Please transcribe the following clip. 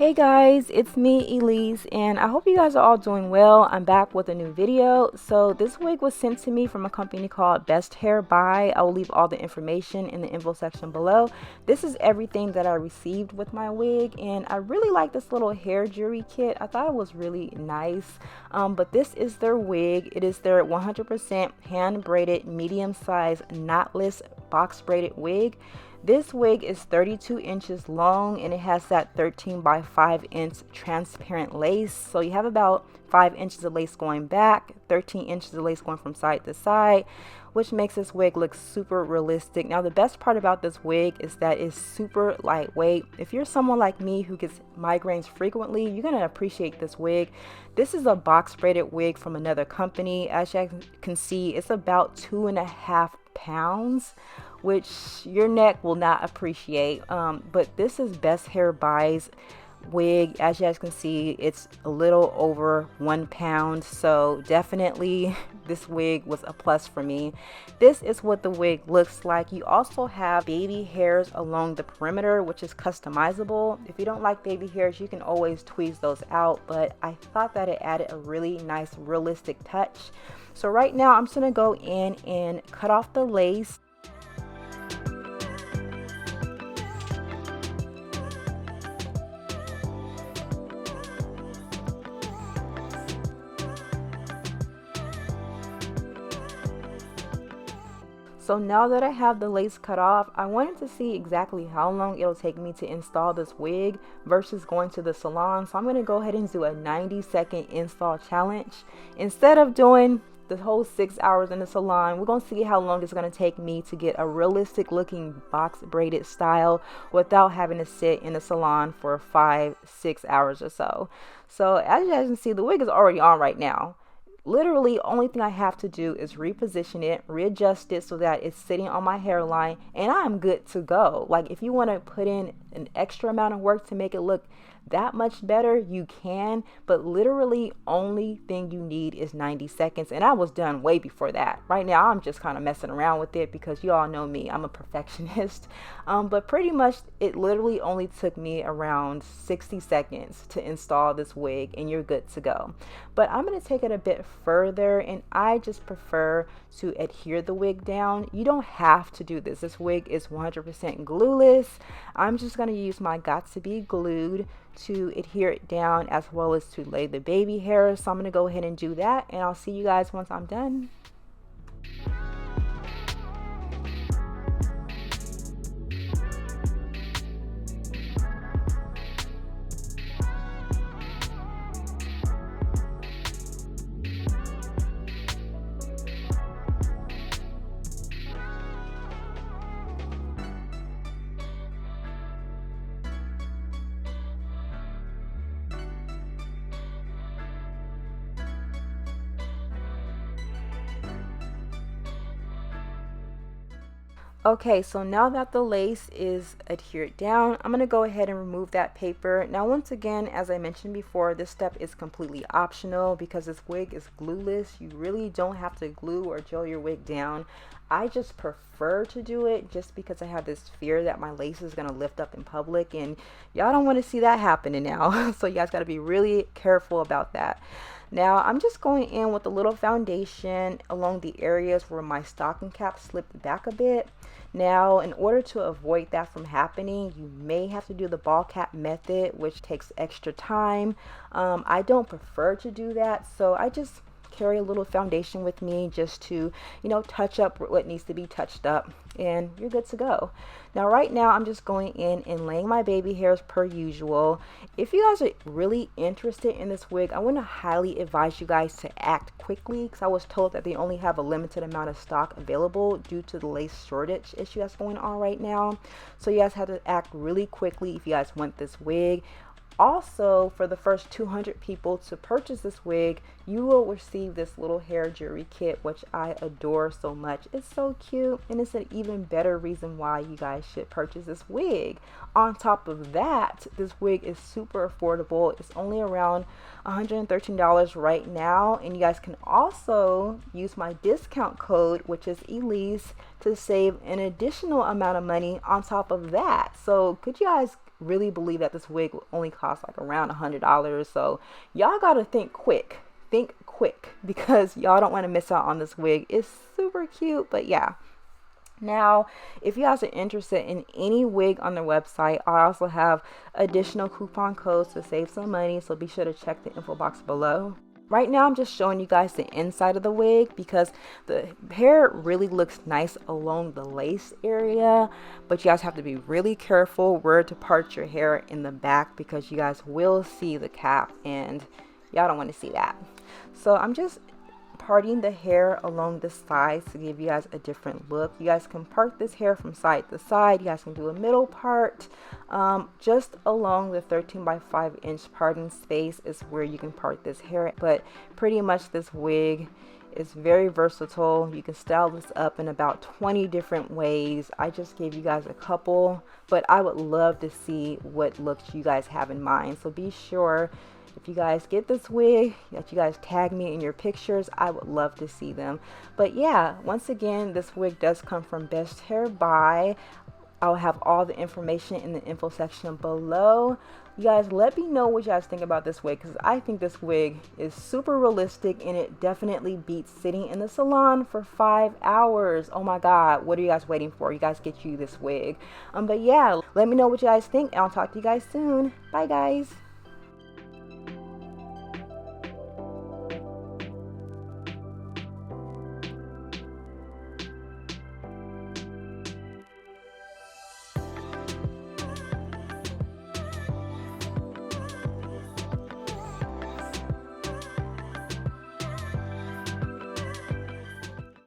Hey guys, it's me Elise, and I hope you guys are all doing well. I'm back with a new video. So this wig was sent to me from a company called BestHairBuy. I will leave all the information in the info section below. This is everything that I received with my wig, and I really like this little hair jewelry kit. I thought it was really nice. But this is their wig. It is their 100% hand braided medium size knotless box braided wig. This wig is 32 inches long and it has that 13 by 5 inch transparent lace. So you have about 5 inches of lace going back, 13 inches of lace going from side to side, which makes this wig look super realistic. Now the best part about this wig is that it's super lightweight. If you're someone like me who gets migraines frequently, you're going to appreciate this wig. This is a box braided wig from another company. As you can see, it's about 2.5 pounds, which your neck will not appreciate. But this is BestHairBuy's wig. As you guys can see, it's a little over 1 pound, so definitely this wig was a plus for me. This is what the wig looks like. You also have baby hairs along the perimeter, which is customizable. If you don't like baby hairs, you can always tweeze those out, but I thought that it added a really nice realistic touch. So right now I'm just gonna go in and cut off the lace. So now that I have the lace cut off, I wanted to see exactly how long it'll take me to install this wig versus going to the salon. So I'm going to go ahead and do a 90-second install challenge. Instead of doing the whole 6 hours in the salon, we're going to see how long it's going to take me to get a realistic looking box braided style without having to sit in the salon for 5-6 hours or so. So as you guys can see, the wig is already on right now. Literally, only thing I have to do is reposition it, readjust it so that it's sitting on my hairline, and I'm good to go. Like, if you want to put in an extra amount of work to make it look that much better, you can, but literally only thing you need is 90 seconds, and I was done way before that. Right now I'm just kind of messing around with it because you all know me, I'm a perfectionist. But pretty much it literally only took me around 60 seconds to install this wig, and you're good to go. But I'm going to take it a bit further, and I just prefer to adhere the wig down. You don't have to do this. This wig is 100% glueless. I'm just going to use my Got To Be Glued to adhere it down, as well as to lay the baby hairs. So I'm going to go ahead and do that, and I'll see you guys once I'm done. Okay, so now that the lace is adhered down, I'm going to go ahead and remove that paper. Now, once again, as I mentioned before, this step is completely optional because this wig is glueless. You really don't have to glue or gel your wig down. I just prefer to do it just because I have this fear that my lace is going to lift up in public, and y'all don't want to see that happening now. So you guys got to be really careful about that. Now I'm just going in with a little foundation along the areas where my stocking cap slipped back a bit. Now, in order to avoid that from happening, you may have to do the ball cap method, which takes extra time. I don't prefer to do that, so I just carry a little foundation with me just to, touch up what needs to be touched up, and you're good to go. Now right now I'm just going in and laying my baby hairs per usual. If you guys are really interested in this wig, I want to highly advise you guys to act quickly, because I was told that they only have a limited amount of stock available due to the lace shortage issue that's going on right now. So you guys have to act really quickly if you guys want this wig. Also, for the first 200 people to purchase this wig, you will receive this little hair jewelry kit, which I adore so much. It's so cute, and it's an even better reason why you guys should purchase this wig. On top of that, this wig is super affordable. It's only around $113 right now, and you guys can also use my discount code, which is ELISE, to save an additional amount of money on top of that. So could you guys really believe that this wig will only cost like around $100? So y'all gotta think quick, because y'all don't want to miss out on this wig. It's super cute. But yeah, now if you guys are interested in any wig on the website, I also have additional coupon codes to save some money, so be sure to check the info box below. Right now I'm just showing you guys the inside of the wig because the hair really looks nice along the lace area, but you guys have to be really careful where to part your hair in the back, because you guys will see the cap and y'all don't want to see that. So I'm just parting the hair along the sides to give you guys a different look. You guys can part this hair from side to side. You guys can do a middle part. Just along the 13 by 5 inch parting space is where you can part this hair. But pretty much this wig is very versatile. You can style this up in about 20 different ways. I just gave you guys a couple, but I would love to see what looks you guys have in mind. So be sure, if you guys get this wig, that you guys tag me in your pictures. I would love to see them. But yeah, once again, this wig does come from BestHairBuy. I'll have all the information in the info section below. You guys, let me know what you guys think about this wig, because I think this wig is super realistic and it definitely beats sitting in the salon for 5 hours. Oh my god, what are you guys waiting for? You guys get you this wig. But yeah, let me know what you guys think, and I'll talk to you guys soon. Bye guys.